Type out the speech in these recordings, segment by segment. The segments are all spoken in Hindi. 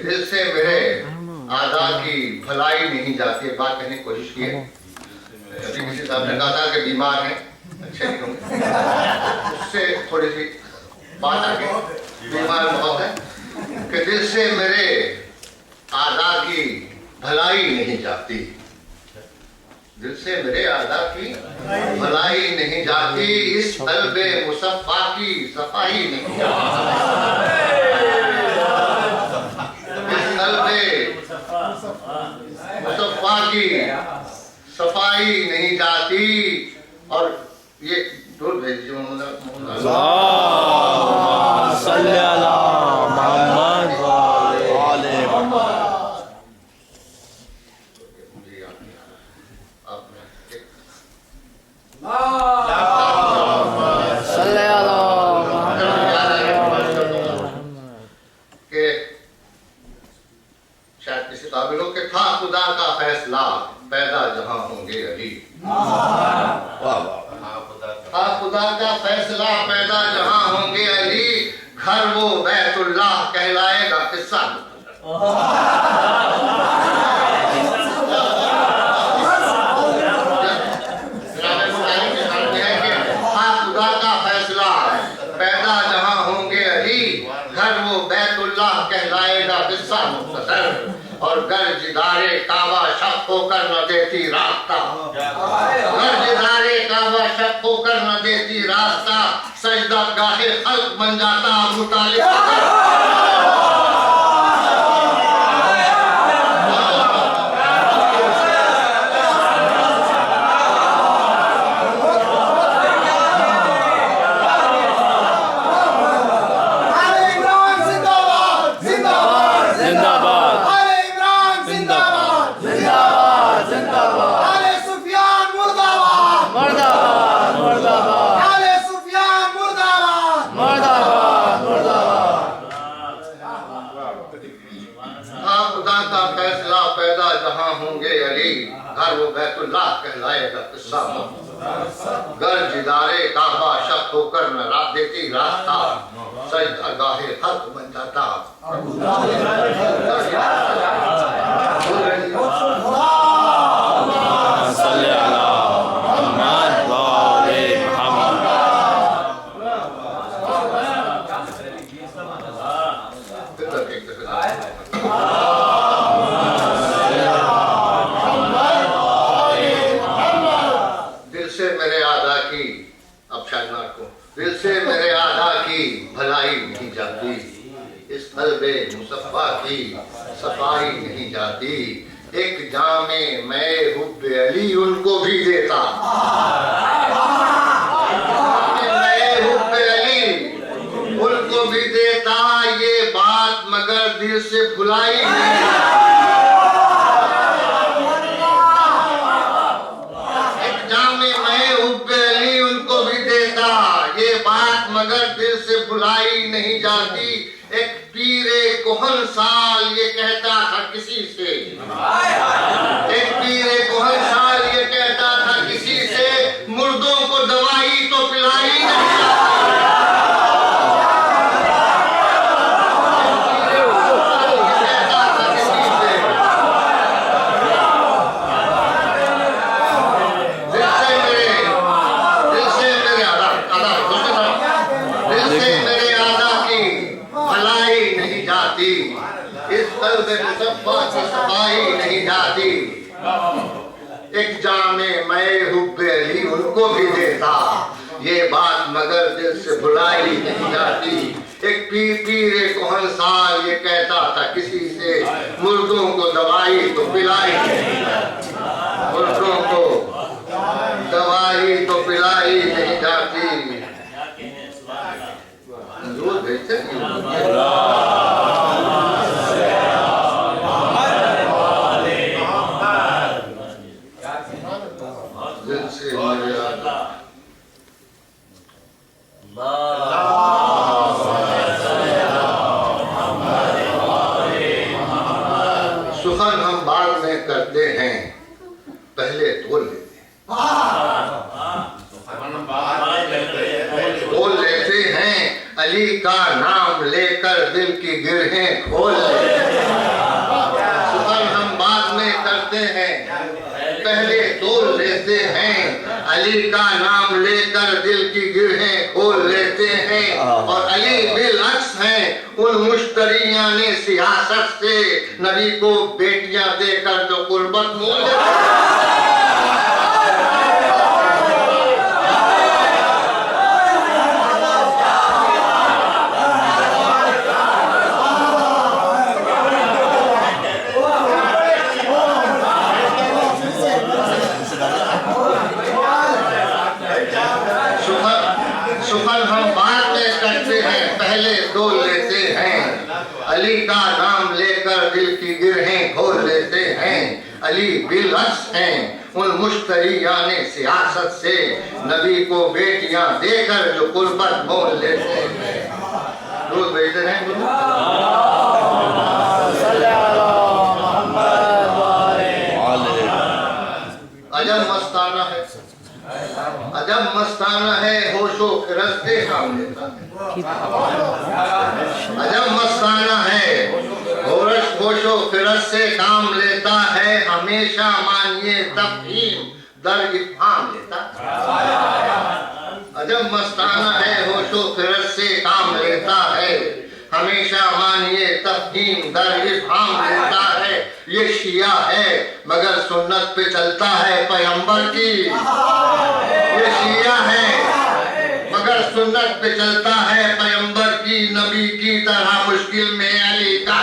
दिल से मेरे आदा की भलाई नहीं जाती है। बात कहने की कोशिश की है। अभी किसी साहब ने कहा था कि बीमार हैं, अच्छे नहीं होंगे, उससे थोड़ी सी बात आगे। बीमार बहुत है कि दिल से मेरे आदा की भलाई नहीं जाती, दिल से मेरे आदा की भलाई नहीं जाती, इस कल्बे मुसफ़ा की सफाई नहीं जाती, इस कल्बे मुसफ़ा की सफाई नहीं जाती। और ये दूर भेजिए मोहम्मद के था खुदा का फैसला पैदा जहां होंगे अली। था खुदा का फैसला पैदा जहां होंगे अली, घर वो बैतुल्लाह कहलाएगा किस्सा। खुदा का फैसला पैदा जहां होंगे अली, घर वो बैतुल्लाह कहलाएगा किस्सा मुख्तसर। और गर्जदारे काबा शक होकर न देती रास्ता, गर्जदारे काबा शक होकर न देती रास्ता, सजदा गाहे खल्क बन जाता अबू तालिब। कहलाएगा किस्सा गर्जदारे काबा शक होकर न देती रास्ता, सजदा गाहे खल्क बन जाता। दिल से मेरे आदा की भलाई नहीं जाती, इस कल्बे मुसफ़ा की सफाई नहीं जाती। एक जामे मैं हुब्बे अली उनको भी देता, मैं हुब्बे अली उनको भी देता, ये बात मगर दिल से भुलाई नहीं। मगर दिल से भुलाई नहीं जाती। एक पीरे कोहन साल ये कहता था किसी से, एक पीरे कोहन साल ये कहता था किसी से, मुर्दों को दवाई तो पिलाई नहीं जाती। सफाई नहीं जाती। एक जामे मैं हुब्बे अली उनको भी देता, ये बात मगर दिल से भुलाई नहीं जाती। एक पीरे कोहन साल ये कहता था किसी से, मुर्दों को दवाई तो पिलाई नहीं जाती, मुर्दों को दवाई तो पिलाई नहीं जाती। दूर भेजते सुखन हम बाद में करते हैं, पहले तोल लेते हैं, तोल लेते हैं। अली का का नाम लेकर दिल की गिरहें खोल लेते हैं। सुबह हम बाद में करते हैं, पहले तोल लेते हैं। अली का नाम लेकर दिल की गिरहें खोल लेते हैं। और अली बिलअक्स हैं उन मुश्तरियां ने सियासत से नबी को बेटियां देकर जो कुर्बत मोल लेते हैं। सुफल हम बाद में करते हैं, पहले तोल लेते हैं। अली का नाम लेकर दिल की गिरहें खोल लेते हैं। अली बिलअक्स हैं उन मुश्तरियां ने सियासत से नबी को बेटियां देकर जो कुर्बत मोल लेते हैं। रोज भेजते हैं अजब मस्ताना है, अजब मस्ताना है होशो फिरस्ते काम लेता है। अजब मस्ताना है होशो फिरस से काम लेता है। हमेशा मानिए तफहीम दर इफ़हाम लेता है। अजब मस्ताना है होशो फिरस से काम लेता है। हमेशा मानिए तफहीम दर इफ़हाम लेता है। ये शिया है मगर सुन्नत पे चलता है पैगंबर की। ये शिया है मगर सुन्नत पे चलता है पैगंबर की। नबी की तरह मुश्किल में अली का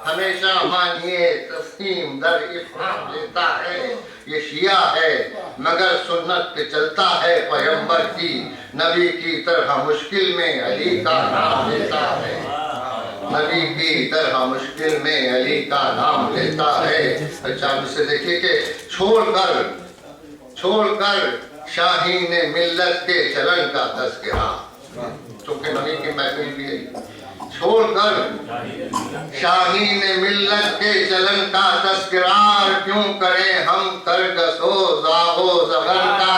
हमेशा मानिए तस्लीम दर इफ़हाम लेता है। ये शिया है मगर सुन्नत पे चलता है पैगंबर की। नबी की तरह मुश्किल में अली का नाम लेता है। नबी की तरह मुश्किल में अली का नाम लेता है। अच्छा से देखिए कि छोड़कर शाहीन मिल्लत के चलन का तज़किरा, चूँकि नबी की महफिल भी है। छोड़कर शाहीन मिल्लत के चलन का तज़किरार क्यों करें हम करगसो ज़ागो ज़गन का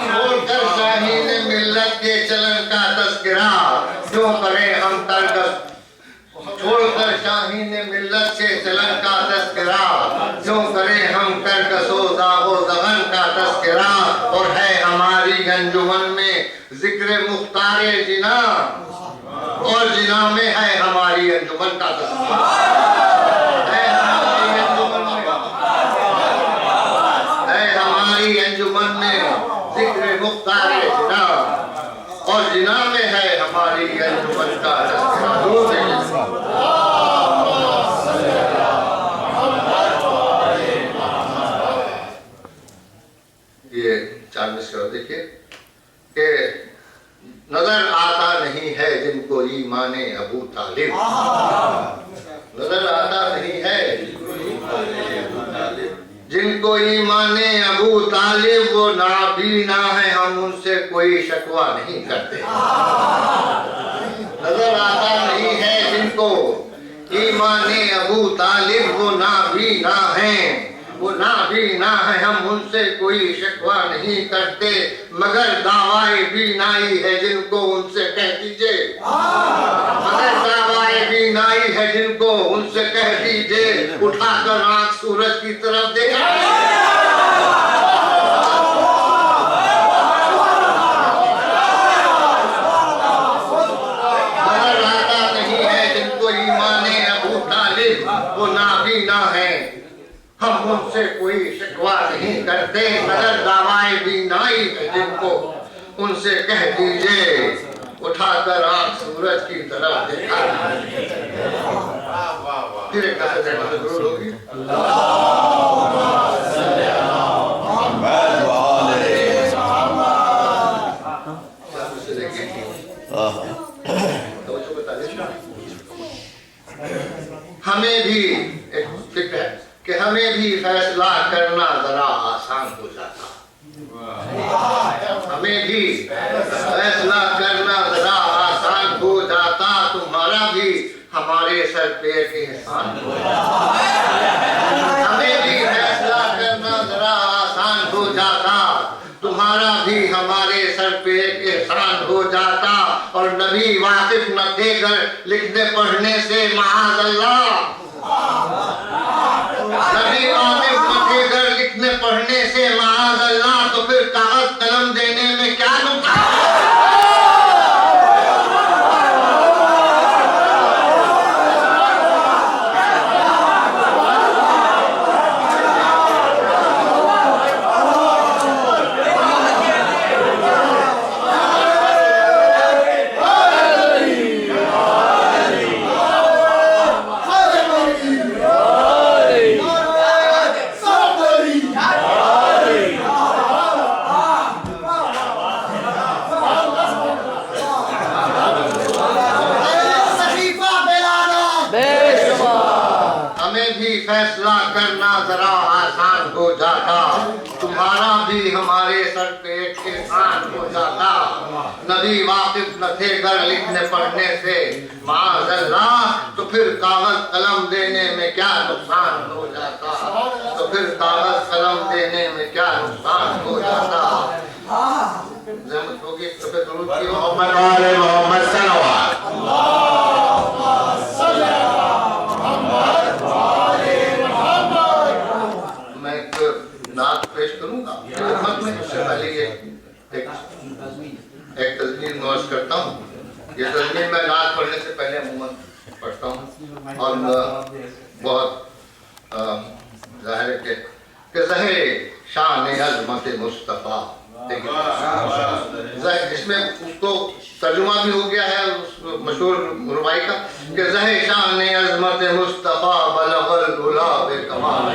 छोड़कर शाहीन मिल्लत के चलन का तज़किरा क्यों करें हम करगस छोड़कर शाहीन मिल्लत के चलन का तज़किरा क्यों करें हम करगसो ज़ागो ज़गन का तज़किरा। और है हमारी अंजुमन में जिक्र मुख्तारे जिना, और जिना में है हमारी अंजुमन का तज़किरा। है हमारी अंजुमन में जिक्र मुख्तारे जिना, और जिना में है हमारी अंजुमन का तज़किरा। ये 4 मिसरा देखिए कि नजर आता नहीं है जिनको ईमाने अबू तालिब। नजर आता नहीं है जिनको ईमाने अबू तालिब, वो नाबीना है हम उनसे कोई शकवा नहीं करते। नजर आता नहीं है जिनको ईमाने अबू तालिब, वो नाबीना है, वो नाबीना है हम उनसे कोई शिकवा नहीं करते। मगर दावाए बीनाई है जिनको उनसे कह दीजिए, मगर दावाए बीनाई है जिनको उनसे कह दीजिए, उठाकर आंख सूरज की तरफ देखा। मगर आता नहीं है जिनको ईमाने अबू तालिब, वो नाबीना है हम उनसे कोई शिकवा नहीं करते। मगर दावाए बीनाई है जिनको उनसे कह दीजिए, उठाकर आंख सूरज की तरफ देखा। फिर एक जरूर होगी। हमें भी एक फिक्र है कि हमें भी फैसला करना जरा आसान आसान हो जाता। हमें भी फैसला करना जरा आसान हो जाता, तुम्हारा भी हमारे सर पे एहसान हो जाता। हमें भी फैसला करना जरा आसान हो जाता, तुम्हारा भी हमारे सर पे एहसान हो जाता। और नबी वाकिफ न थे घर लिखने पढ़ने से माअज़ल्लाह, नबी वाकिफ न थे घर लिखने पढ़ने से माअज़ल्लाह, तो फिर कागज कलम देने में क्या नुकसान? फैसला करना जरा आसान हो जाता, तुम्हारा भी हमारे सर पे एहसान हो जाता। नबी वाकिफ न थे घर लिखने पढ़ने से माअज़ल्लाह, तो फिर कागज कलम देने में क्या नुकसान हो जाता? तो फिर कागज कलम देने में क्या नुकसान हो जाता? ज़हमत होगी तो फिर दुरूद की मोहम्मद वाले मोहम्मद सल्लल्लाहु नात पेश करूंगा में। उससे पहले ये एक तज़मीन नोश करता हूँ। ये तज़मीन मैं नात पढ़ने से पहले अमूमन पढ़ता हूँ और बहुत ज़ाहिर है कि ज़हे शान अज़मत मुस्तफ़ा, इसमें उसको तर्जुमा भी हो गया है उस मशहूर रुबाई का कि ज़हे शान अज़मत मुस्तफ़ा बलगल उला बेकमाल,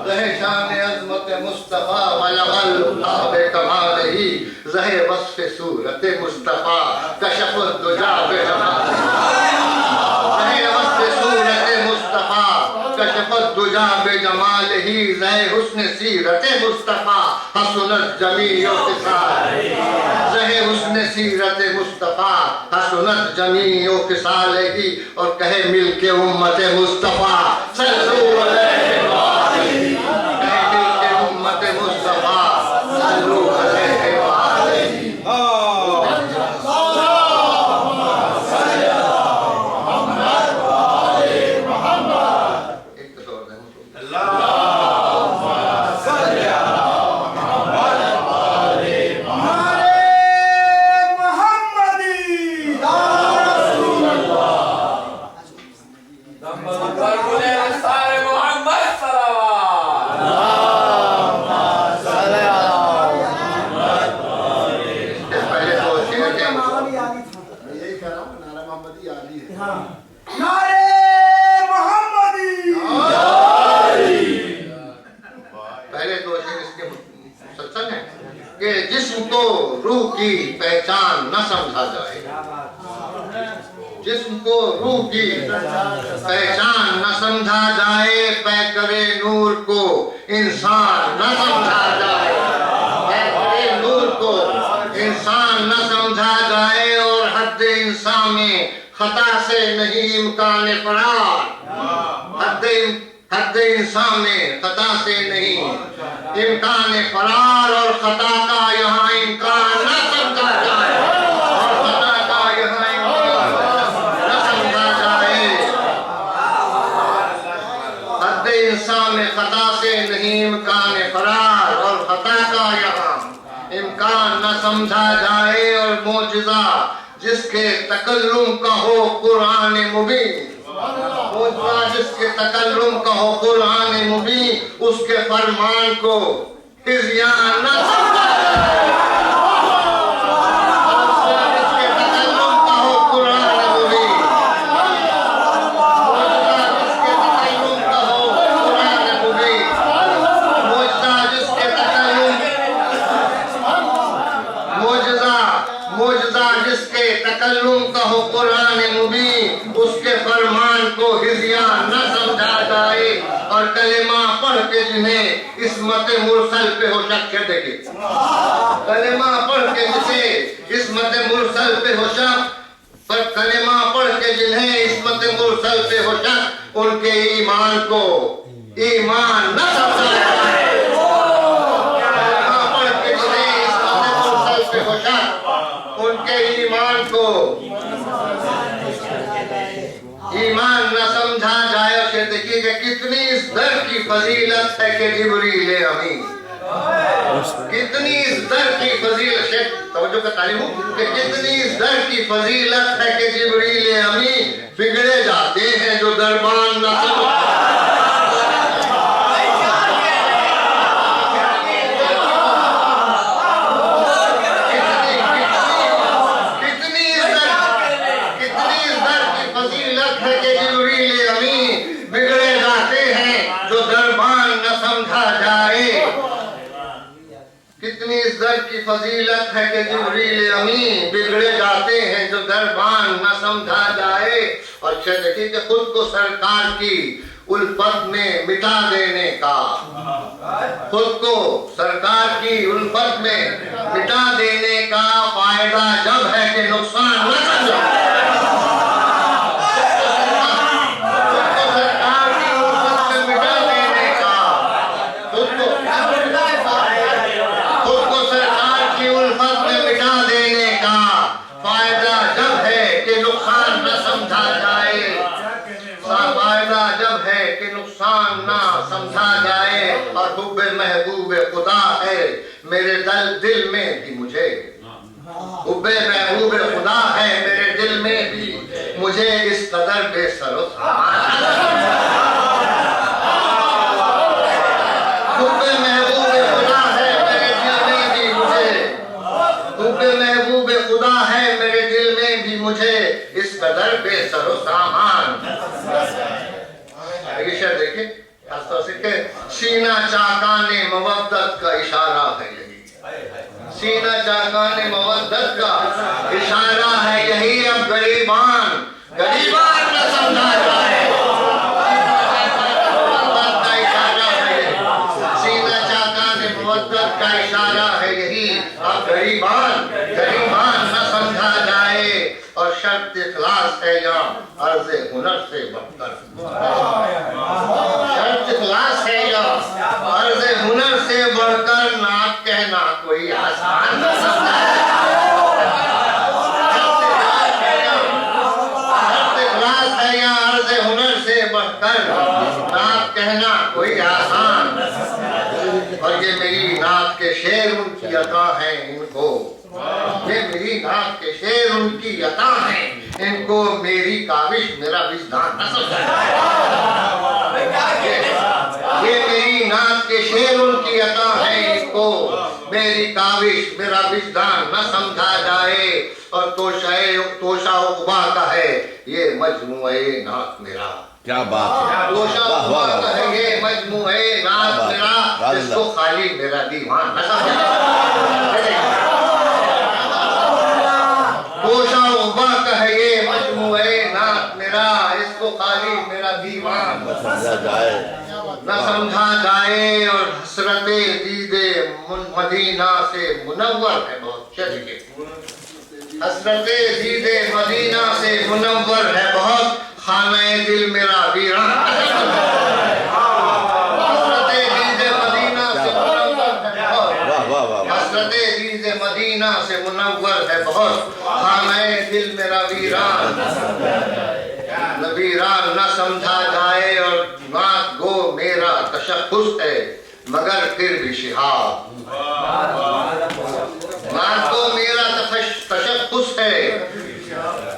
ज़हे शान अज़मत मुस्तफ़ा बलगल उला बेकमाल ही, ज़हे वस्फ़ सूरत मुस्तफ़ा कशफ़ दुजा बेजमाल, ज़हे वस्फ़ सूरत मुस्तफ़ा कशफ़ दुजा बेजमाल ही, ज़हे हुस्न सीरत मुस्तफ़ा हसनत जमीओ ख़िसाल, ज़हे हुस्न सीरत मुस्तफ़ा हसनत जमीओ ख़िसाल ही। और कहे मिल के उम्मत मुस्तफ़ा सल्लल्लाहु अलैहि वसल्लम, कहे मिल के उम्मत मुस्तफ़ा सल्लल्लाहु अलैहि वसल्लम। एक तो की पहचान न समझा जाए, जिस्म को रूह की पहचान न समझा जाए, पैकरे नूर को इंसान न समझा जाए, पैकरे नूर को इंसान न समझा जाए। और हद इंसान में खता से नहीं इम्कान फरार, हद इंसान में खता से नहीं इम्कान फरार, और खता का यहाँ इम्कान न समझा जाए, और खता का यहाँ इम्कान न समझा जाए। हद इंसान में खता से नहीं इम्कान फरार, और खता का यहाँ इम्कान न समझा जाए। और मोजज़ा जिसके तकल्लुम का हो कुरान मुबीन, मोजज़ा जिसके तकल्लुम का हो कुरान मुबीन, उसके फरमान को हिज़्यान न समझा जाए। जिसके तकल्लुम का हो कुरान मुबीन, मोजज़ा जिसके तकल्लुम का हो कुरान मुबीन, मोजज़ा जिसके मोजज़ा जिसके तकल्लुम का हो कुरान मुबीन, उसके फरमान को हिज़्यान न समझा जाए। और कलेमा पढ़ के जिन्हें इस्मत मुरसल पे हो शक। देखिए, कलेमा पढ़ के जिसे इस्मत मुरसल पे हो शक, पर कलेमा पढ़ के जिन्हें इस्मत मुरसल पे हो शक, उनके ईमान को ईमान न समझा जाए। कलेमा पढ़ के जिन्हें इस्मत मुरसल पे हो शक, उनके ईमान को ईमान न समझा जाए। और देखिए कि कितनी इस दर की फजीलत है कि जिब्रील अमीन, कितनी इस दर की फजीलत है, तवज्जो का तालीम कि कितनी इस दर की फजीलत है कि जिब्रील अमीन बिगड़े जाते हैं जो दरबान न समझ। कितनी इस दर की फजीलत है कि जिब्रील अमीन बिगड़े जाते हैं जो दरबान न समझा जाए। और देखिए कि खुद को सरकार की उल्फत में मिटा देने का, खुद को सरकार की उल्फत में मिटा देने का फायदा जब है कि नुकसान न समझो। महबूब खुदा है मेरे दिल में भी मुझे, हुब्बे महबूब खुदा है मेरे दिल में भी मुझे इस कदर बेसरो हुब्बे महबूब खुदा है मेरे दिल में भी मुझे, हुब्बे महबूब खुदा है मेरे दिल में भी मुझे इस कदर बेसरो सामान। आगे शेर देखिए, सीना चाकाने मवद्दत का इशारा है यही, सीना चाकाने मवद्दत का इशारा है यही। अब गरीबान गरीबान न समझा जाए, का इशारा है यही, सीना चाकाने मवद्दत का इशारा है यही। अब गरीबान गरीबान न समझा जाए। और शर्त इखलास है या अर्ज़े हुनर से बढ़कर, शर्त इखलास है या अर्ज़े हुनर से बढ़कर नाक कहना कोई आसान न समझा। शर्त इखलास है या अर्ज़े हुनर से बढ़कर नाक कहना कोई आसान। और ये मेरी नात के शेर उनकी अता है इनको, ये मेरी नात के शेर उनकी अता है इनको मेरी काविश मेरा विजदान न समझा। ये मेरी नात के शेर उनकी अता है इनको मेरी काविश मेरा विजदान न समझा जाए। और तोशा उक़बा का है ये मजमुए नात मेरा। क्या बात है, तोशा उक़बा का है ये मजमुए नात मेरा, इसको खाली मेरा दीवान न समझा। तोशा उक़बा का है ये मजमुए नात मेरा, इसको खाली मेरा दीवान न समझा जाए। और हसरते दीदे मदीना से मुनव्वर है बहुत, चलिए हसरते दीदे मदीना से मुनव्वर है बहुत, खाने दिल मेरा वीरान। हसरते दीदे मदीना से मुनव्वर है बहुत, हसरते दीदे मदीना से मुनव्वर है बहुत, खाने दिल मेरा वीरान वीरान न समझा जाए। और नात गो मेरा तशख्खुस है मगर फिर भी शिहाब, नात गो मेरा तशख्खुस है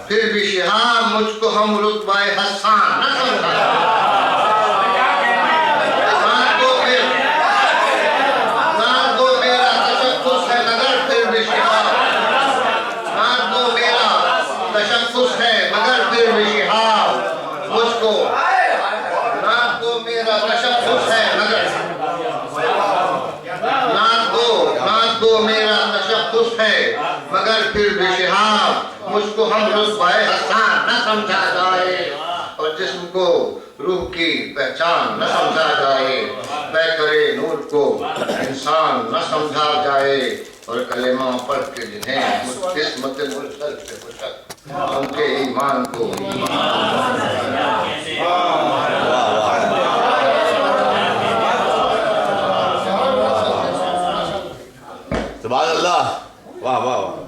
फिर भी शिहाब, मुझको हम रुतबाए हसान न समझा। नात गो मेरा तशख्खुस है मगर फिर भी शिहाब, नात गो मेरा तशख्खुस है मगर फिर भी शिहाब, मुझको नात को मेरा तशख्खुस है मगर नात को मेरा तशख्खुस है मगर फिर भी शिहाब, मुझको हम रुतबाए हसान न समझा जाए। और और जिस्म को रूह की पहचान न समझा जाए, वह करे नूर को इंसान न समझा जाए। और कलेमा पढ़ के जिन्हें किस्मत मुरसल से पुछक उनके ईमान को सुभान अल्लाह, वाह वाह वाह।